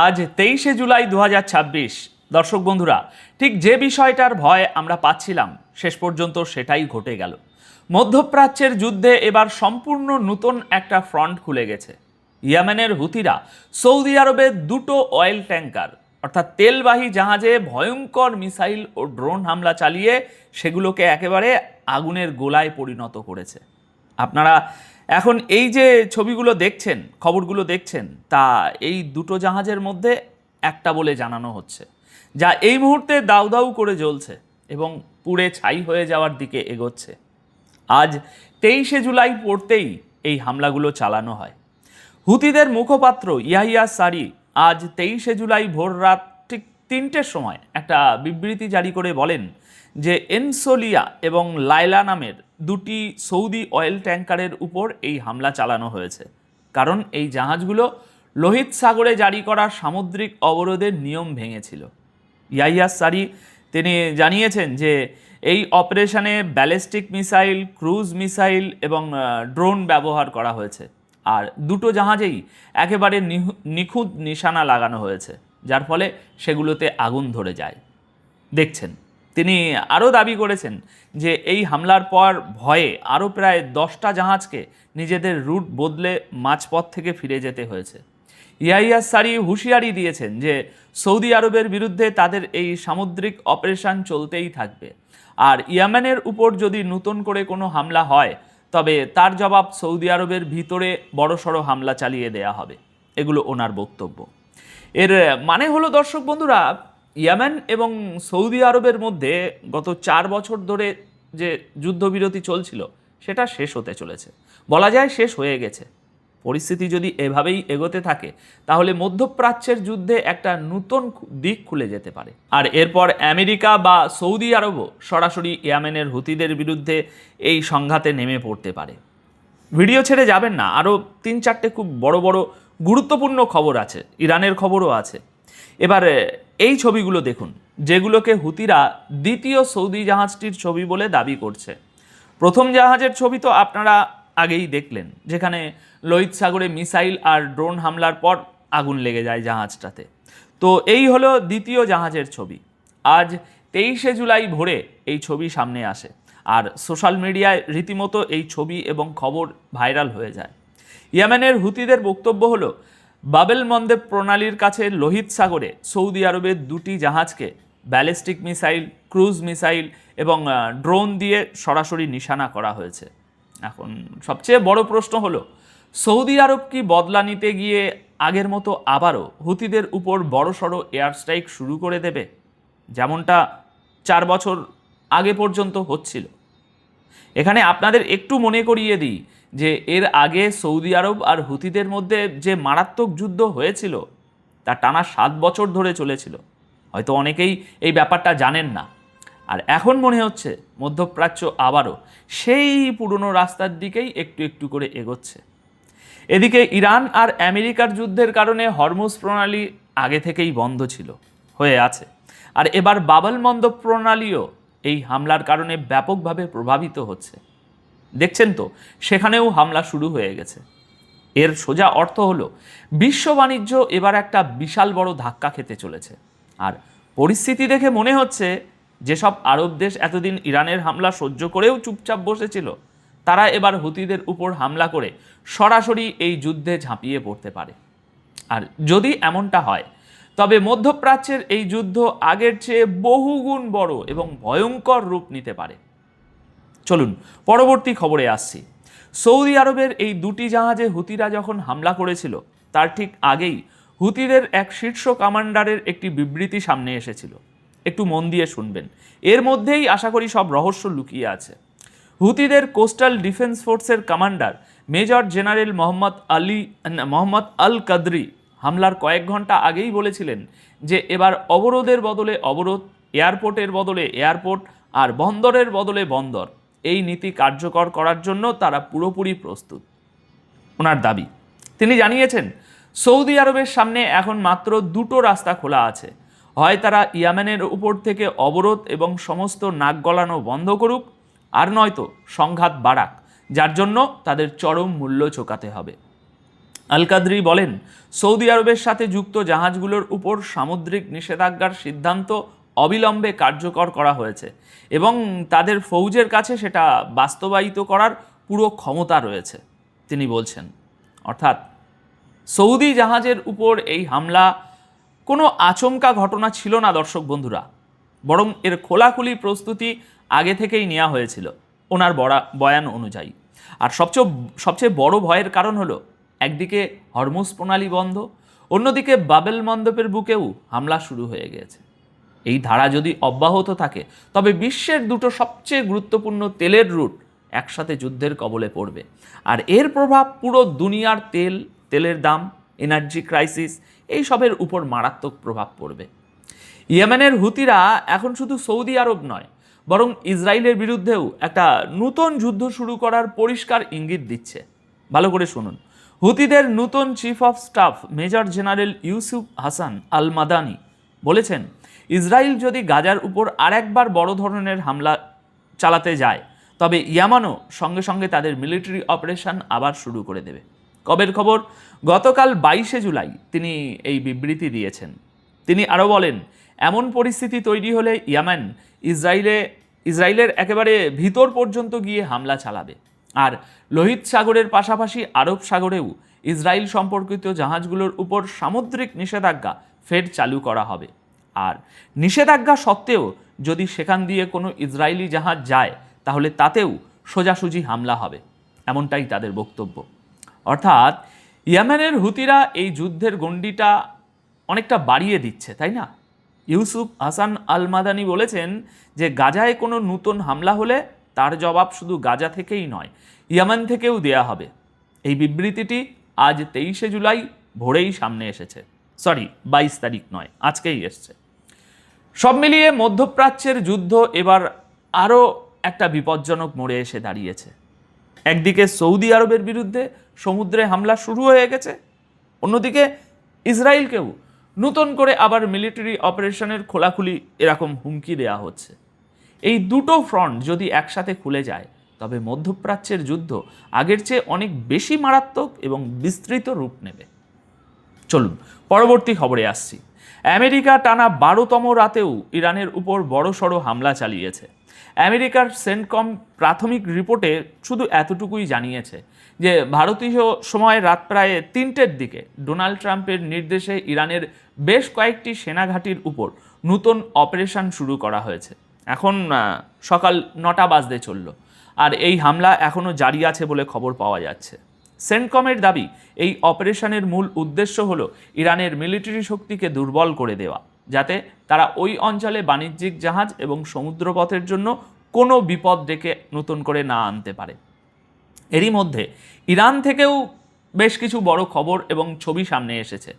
আজ 23শে জুলাই 2026। দর্শক বন্ধুরা, ঠিক যে বিষয়টার ভয় আমরা পাচ্ছিলাম শেষ পর্যন্ত সেটাই ঘটে গেল। মধ্যপ্রাচ্যের যুদ্ধে এবার সম্পূর্ণ নতুন একটা ফ্রন্ট খুলে গেছে। ইয়েমেনের হুথিরা সৌদি আরবের দুটো অয়েল ট্যাঙ্কার অর্থাৎ তেলবাহী জাহাজে ভয়ঙ্কর মিসাইল ও ড্রোন হামলা চালিয়ে সেগুলোকে একেবারে আগুনের গোলায় পরিণত করেছে। আপনারা এখন এই যে ছবিগুলো দেখছেন, খবরগুলো দেখছেন, তা এই দুটো জাহাজের মধ্যে একটা বলে জানানো হচ্ছে, যা এই মুহূর্তে দাউ দাউ করে জ্বলছে এবং পুড়ে ছাই হয়ে যাওয়ার দিকে এগোচ্ছে। আজ 23শে জুলাই পড়তেই এই হামলাগুলো চালানো হয়। হুতিদের মুখপাত্র ইয়াহিয়া সারি আজ 23শে জুলাই ভোর রাত ঠিক 3টের সময় একটা বিবৃতি জারি করে বলেন যে এনসোলিয়া এবং লাইলা নামের দুটি সৌদি অয়েল ট্যাঙ্কারের উপর এই হামলা চালানো হয়েছে, কারণ এই জাহাজগুলো লোহিত সাগরে জারি করা সামুদ্রিক অবরোধের নিয়ম ভেঙেছিল। ইয়াহিয়া সারি তিনি জানিয়েছেন যে এই অপারেশনে ব্যালিস্টিক মিসাইল, ক্রুজ মিসাইল এবং ড্রোন ব্যবহার করা হয়েছে, আর দুটো জাহাজেই একেবারে নিখুঁত নিশানা লাগানো হয়েছে, যার ফলে সেগুলোতে আগুন ধরে যায়। দেখছেন, তিনি আরও দাবি করেছেন যে এই হামলার পর ভয়ে আরও প্রায় 10টা জাহাজকে নিজেদের রুট বদলে মাঝপথ থেকে ফিরে যেতে হয়েছে। ইয়াহিয়া সারি হুঁশিয়ারি দিয়েছেন যে সৌদি আরবের বিরুদ্ধে তাদের এই সামুদ্রিক অপারেশন চলতেই থাকবে, আর ইয়েমেনের উপর যদি নতুন করে কোনো হামলা হয় তবে তার জবাব সৌদি আরবের ভিতরে বড়সড় হামলা চালিয়ে দেয়া হবে। এগুলো ওনার বক্তব্য। এর মানে হলো দর্শক বন্ধুরা, ইয়েমেন এবং সৌদি আরবের মধ্যে গত 4 বছর ধরে যে যুদ্ধবিরতি চলছিল সেটা শেষ হতে চলেছে, বলা যায় শেষ হয়ে গেছে। পরিস্থিতি যদি এভাবেই এগোতে থাকে তাহলে মধ্যপ্রাচ্যের যুদ্ধে একটা নতুন দিক খুলে যেতে পারে, আর এরপর আমেরিকা বা সৌদি আরবও সরাসরি ইয়েমেনের হুতিদের বিরুদ্ধে এই সংঘাতে নেমে পড়তে পারে। ভিডিও ছেড়ে যাবেন না, আরও 3-4টে খুব বড় বড় গুরুত্বপূর্ণ খবর আছে, ইরানের খবরও আছে। এবার এই ছবিগুলো দেখুন, যেগুলোকে হুতিরা দ্বিতীয় সৌদি জাহাজটির ছবি বলে দাবি করছে। প্রথম জাহাজের ছবি তো আপনারা আগেই দেখলেন, যেখানে লোহিত সাগরে মিসাইল আর ড্রোন হামলার পর আগুন লেগে যায় জাহাজটাতে। তো এই হলো দ্বিতীয় জাহাজের ছবি। আজ 23শে জুলাই ভোরে এই ছবি সামনে আসে, আর সোশ্যাল মিডিয়ায় রীতিমতো এই ছবি এবং খবর ভাইরাল হয়ে যায়। ইয়েমেনের হুতিদের বক্তব্য হলো, বাবেল মন্দেব প্রণালীর কাছে লোহিত সাগরে সৌদি আরবের দুটি জাহাজকে ব্যালিস্টিক মিসাইল, ক্রুজ মিসাইল এবং ড্রোন দিয়ে সরাসরি নিশানা করা হয়েছে। এখন সবচেয়ে বড় প্রশ্ন হলো, সৌদি আরব কি বদলা নিতে গিয়ে আগের মতো আবারও হুতিদের উপর বড়সড় এয়ার স্ট্রাইক শুরু করে দেবে, যেমনটা 4 বছর আগে পর্যন্ত হচ্ছিল? এখানে আপনাদের একটু মনে করিয়ে দিই যে এর আগে সৌদি আরব আর হুতিদের মধ্যে যে মারাত্মক যুদ্ধ হয়েছিল তা টানা 7 বছর ধরে চলেছিল। হয়তো অনেকেই এই ব্যাপারটা জানেন না, আর এখন মনে হচ্ছে মধ্যপ্রাচ্য আবারও সেই পুরনো রাস্তার দিকেই একটু একটু করে এগোচ্ছে। এদিকে ইরান আর আমেরিকার যুদ্ধের কারণে হরমুজ প্রণালী আগে থেকেই বন্ধ ছিল, হয়ে আছে, আর এবার বাবেল মন্দব প্রণালীও এই হামলার কারণে ব্যাপকভাবে প্রভাবিত হচ্ছে। দেখছেন তো, সেখানেও হামলা শুরু হয়ে গেছে। এর সোজা অর্থ হলো বিশ্ব বাণিজ্য এবার একটা বিশাল বড় ধাক্কা খেতে চলেছে। আর পরিস্থিতি দেখে মনে হচ্ছে যেসব আরব দেশ এতদিন ইরানের হামলা সহ্য করেও চুপচাপ বসেছিল, তারা এবার হুতিদের উপর হামলা করে সরাসরি এই যুদ্ধে ঝাঁপিয়ে পড়তে পারে। আর যদি এমনটা হয় তবে মধ্যপ্রাচ্যের এই যুদ্ধ আগের চেয়ে বহুগুণ বড় এবং ভয়ঙ্কর রূপ নিতে পারে। চলুন পরবর্তী খবরে আসছি। সৌদি আরবের এই দুটি জাহাজে হুতিরা যখন হামলা করেছিল তার ঠিক আগেই হুতিদের এক শীর্ষ কমান্ডারের একটি বিবৃতি সামনে এসেছিল। একটু মন দিয়ে শুনবেন, এর মধ্যেই আশা করি সব রহস্য লুকিয়ে আছে। হুতিদের কোস্টাল ডিফেন্স ফোর্সের কমান্ডার মেজর জেনারেল মোহাম্মদ আল কাদরি হামলার কয়েক ঘন্টা আগেই বলেছিলেন যে এবার অবরোধের বদলে অবরোধ, এয়ারপোর্টের বদলে এয়ারপোর্ট আর বন্দরের বদলে বন্দর, এই নীতি কার্যকর করার জন্য তারা পুরোপুরি প্রস্তুত। ওনার দাবি, তিনি জানিয়েছেন সৌদি আরবের সামনে এখন মাত্র দুটো রাস্তা খোলা আছে, হয় তারা ইয়েমেনের উপর থেকে অবরোধ এবং সমস্ত নাক গলানো বন্ধ করুক, আর নয়তো সংঘাত বাড়াক, যার জন্য তাদের চরম মূল্য চোকাতে হবে। আল কাদরি বলেন, সৌদি আরবের সাথে যুক্ত জাহাজগুলোর উপর সামুদ্রিক নিষেধাজ্ঞার সিদ্ধান্ত অবিলম্বে কার্যকর করা হয়েছে এবং তাদের ফৌজের কাছে সেটা বাস্তবায়িত করার পুরো ক্ষমতা রয়েছে। তিনি বলছেন, অর্থাৎ সৌদি জাহাজের উপর এই হামলা কোনো আচমকা ঘটনা ছিল না দর্শক বন্ধুরা, বরং এর খোলাখুলি প্রস্তুতি আগে থেকেই নেওয়া হয়েছিল ওনার বয়ান অনুযায়ী। আর সবচেয়ে বড় ভয়ের কারণ হলো, একদিকে হরমুজ প্রণালী বন্ধ, অন্যদিকে বাবেল মণ্ডপের বুকেও হামলা শুরু হয়ে গিয়েছে। এই ধারা যদি অব্যাহত থাকে তবে বিশ্বের দুটো সবচেয়ে গুরুত্বপূর্ণ তেলের রুট একসাথে যুদ্ধের কবলে পড়বে, আর এর প্রভাব পুরো দুনিয়ার তেলের দাম, এনার্জি ক্রাইসিস, এই সবের উপর মারাত্মক প্রভাব পড়বে। ইয়েমেনের হুতিরা এখন শুধু সৌদি আরব নয়, বরং ইসরায়েলের বিরুদ্ধেও একটা নতুন যুদ্ধ শুরু করার পরিষ্কার ইঙ্গিত দিচ্ছে। ভালো করে শুনুন। হুতিদের নতুন chief of staff major general Yusuf Hassan al Madani বলেছেন, ইসরায়েল যদি গাজার উপর আরেকবার বড় ধরনের হামলা চালাতে যায় তবে ইয়ামানও সঙ্গে সঙ্গে তাদের মিলিটারি অপারেশন আবার শুরু করে দেবে। কবের খবর? গতকাল 22শে জুলাই তিনি এই বিবৃতি দিয়েছেন। তিনি আরও বলেন, এমন পরিস্থিতি তৈরি হলে ইয়ামান ইসরায়েলের একেবারে ভিতর পর্যন্ত গিয়ে হামলা চালাবে, আর লোহিত সাগরের পাশাপাশি আরব সাগরেও ইসরায়েল সম্পর্কিত জাহাজগুলোর উপর সামুদ্রিক নিষেধাজ্ঞা ফের চালু করা হবে। আর নিষেধাজ্ঞা সত্ত্বেও যদি সেখান দিয়ে কোনো ইসরায়েলি জাহাজ যায় তাহলে তাতেও সোজাসুজি হামলা হবে, এমনটাই তাদের বক্তব্য। অর্থাৎ ইয়েমেনের হুতিরা এই যুদ্ধের গণ্ডিটা অনেকটা বাড়িয়ে দিচ্ছে, তাই না? ইউসুফ হাসান আল মাদানি বলেছেন যে গাজায় কোনো নতুন হামলা হলে তার জবাব শুধু গাজা থেকেই নয়, ইয়েমেন থেকেও দেয়া হবে। এই বিবৃতিটি আজ 23শে জুলাই ভোরেই সামনে এসেছে। 22 তারিখ নয়, আজকেই এসছে। সব মিলিয়ে মধ্যপ্রাচ্যের যুদ্ধ এবার আরও একটা বিপজ্জনক মোড়ে এসে দাঁড়িয়েছে। একদিকে সৌদি আরবের বিরুদ্ধে সমুদ্রে হামলা শুরু হয়ে গেছে, অন্যদিকে ইসরায়েলকেও নতুন করে আবার মিলিটারি অপারেশনের খোলাখুলি এরকম হুমকি দেওয়া হচ্ছে। এই দুটো ফ্রন্ট যদি একসাথে খুলে যায় তবে মধ্যপ্রাচ্যের যুদ্ধ আগের চেয়ে অনেক বেশি মারাত্মক এবং বিস্তৃত রূপ নেবে। চলুন পরবর্তী খবরে আসছি। আমেরিকা টানা 12তম রাতেও ইরানের উপর বড়সড় হামলা চালিয়েছে। আমেরিকার সেন্টকম প্রাথমিক রিপোর্টে শুধু এতটুকুই জানিয়েছে যে ভারতীয় সময় রাত প্রায় 3টের দিকে ডোনাল্ড ট্রাম্পের নির্দেশে ইরানের বেশ কয়েকটি সেনাঘাঁটির উপর নতুন অপারেশন শুরু করা হয়েছে। এখন সকাল 9টা বাজতে চলল, আর এই হামলা এখনও জারি আছে বলে খবর পাওয়া যাচ্ছে। সেন্টকমের দাবি, এই অপারেশনের মূল উদ্দেশ্য হল ইরানের মিলিটারি শক্তিকে দুর্বল করে দেওয়া, যাতে তারা ওই অঞ্চলে বাণিজ্যিক জাহাজ এবং সমুদ্রপথের জন্য কোনো বিপদ ডেকে নতুন করে না আনতে পারে। এরই মধ্যে ইরান থেকেও বেশ কিছু বড় খবর এবং ছবি সামনে এসেছে।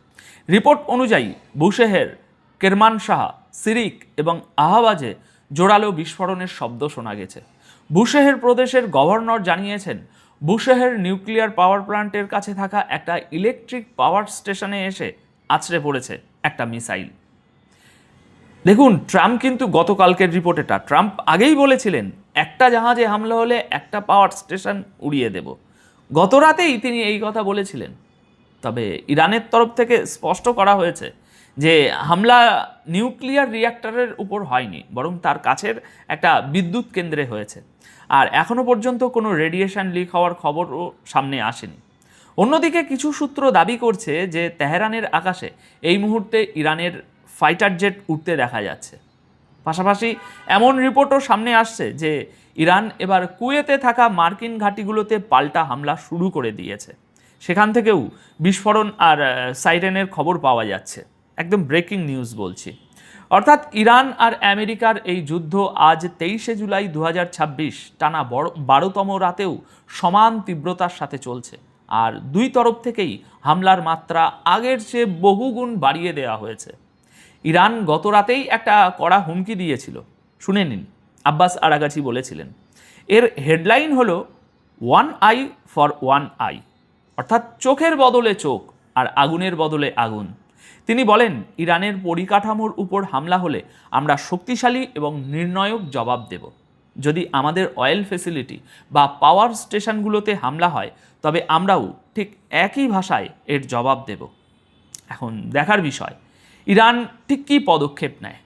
রিপোর্ট অনুযায়ী বুশেহের, কেরমানশাহ, সিরিক এবং আহবাজে জোরালো বিস্ফোরণের শব্দ শোনা গেছে। বুশেহের প্রদেশের গভর্নর জানিয়েছেন, বুশেহের নিউক্লিয়ার পাওয়ার প্ল্যান্টের কাছে থাকা একটা ইলেকট্রিক পাওয়ার স্টেশনে এসে আছড়ে পড়েছে একটা মিসাইল। দেখুন, ট্রাম্প কিন্তু গতকালকের রিপোর্টেটা ট্রাম্প আগেই বলেছিলেন একটা জাহাজে হামলা হলে একটা পাওয়ার স্টেশন উড়িয়ে দেব। গত রাতেই তিনি এই কথা বলেছিলেন। তবে ইরানের তরফ থেকে স্পষ্ট করা হয়েছে যে হামলা নিউক্লিয়ার রিঅ্যাক্টরের উপর হয়নি, বরং তার কাছের একটা বিদ্যুৎ কেন্দ্রে হয়েছে। আর এখনও পর্যন্ত কোনো রেডিয়েশন লিক হওয়ার খবরও সামনে আসেনি। অন্যদিকে কিছু সূত্র দাবি করছে যে তেহরানের আকাশে এই মুহূর্তে ইরানের ফাইটার জেট উঠতে দেখা যাচ্ছে। পাশাপাশি এমন রিপোর্টও সামনে আসছে যে ইরান এবার কুয়েতে থাকা মার্কিন ঘাঁটিগুলোতে পাল্টা হামলা শুরু করে দিয়েছে। সেখান থেকেও বিস্ফোরণ আর সাইরেনের খবর পাওয়া যাচ্ছে। একদম ব্রেকিং নিউজ বলছি। অর্থাৎ ইরান আর আমেরিকার এই যুদ্ধ আজ 23শে জুলাই 2026 টানা 12তম রাতেও সমান তীব্রতার সাথে চলছে। আর দুই তরফ থেকেই হামলার মাত্রা আগের চেয়ে বহুগুণ বাড়িয়ে দেওয়া হয়েছে। ইরান গত রাতেই একটা কড়া হুমকি দিয়েছিল, শুনে নিন। আব্বাস আরাগাচি বলেছিলেন, এর হেডলাইন হলো 1 আই ফর 1 আই, অর্থাৎ চোখের বদলে চোখ আর আগুনের বদলে আগুন। তিনি বলেন, ইরানের পরিকাঠামোর উপর হামলা হলে আমরা শক্তিশালী এবং নির্ণায়ক জবাব দেব। যদি আমাদের অয়েল ফেসিলিটি বা পাওয়ার স্টেশনগুলোতে হামলা হয় তবে আমরাও ঠিক একই ভাষায় এর জবাব দেব। এখন দেখার বিষয় ইরান ঠিক কী পদক্ষেপ নেয়।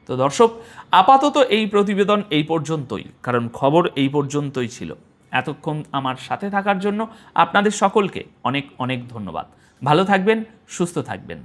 তো দর্শক, আপাতত এই প্রতিবেদন এই পর্যন্তই, কারণ খবর এই পর্যন্তই ছিল। এতক্ষণ আমার সাথে থাকার জন্য আপনাদের সকলকে অনেক অনেক ধন্যবাদ। ভালো থাকবেন, সুস্থ থাকবেন।